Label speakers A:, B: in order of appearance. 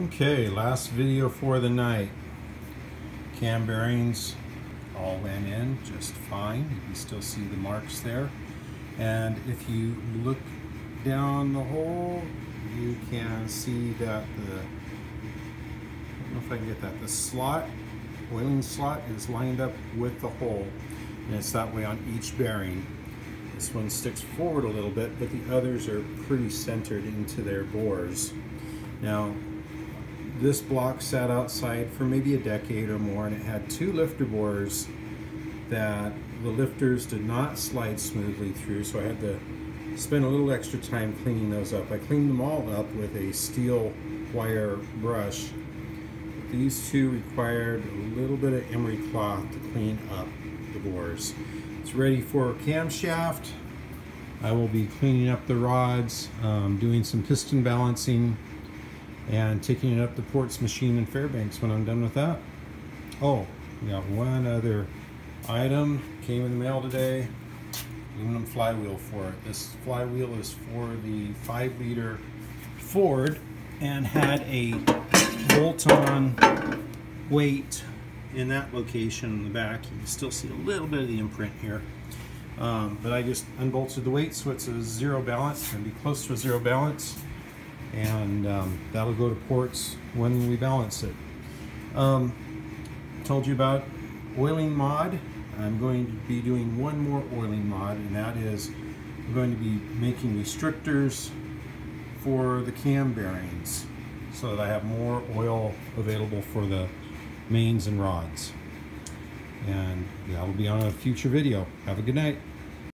A: Okay, last video for the night. Cam bearings all went in just fine. You can still see the marks there. And if you look down the hole, you can see that I don't know if I can get that, the slot, oiling slot is lined up with the hole. And it's that way on each bearing. This one sticks forward a little bit, but the others are pretty centered into their bores. Now, this block sat outside for maybe a decade or more, and it had two lifter bores that the lifters did not slide smoothly through, so I had to spend a little extra time cleaning those up. I cleaned them all up with a steel wire brush. These two required a little bit of emery cloth to clean up the bores. It's ready for camshaft. I will be cleaning up the rods, doing some piston balancing, and taking it up to Port's machine in Fairbanks when I'm done with that. Oh, we got one other item came in the mail today. Aluminum flywheel for it. This flywheel is for the 5-liter Ford and had a bolt-on weight in that location in the back. You can still see a little bit of the imprint here. But I just unbolted the weight so it's a zero balance. It's going to be close to a zero balance. And that'll go to Ports when we balance it. Told you about oiling mod. I'm going to be doing one more oiling mod, and that is I'm going to be making restrictors for the cam bearings so that I have more oil available for the mains and rods. And that will be on a future video. Have a good night.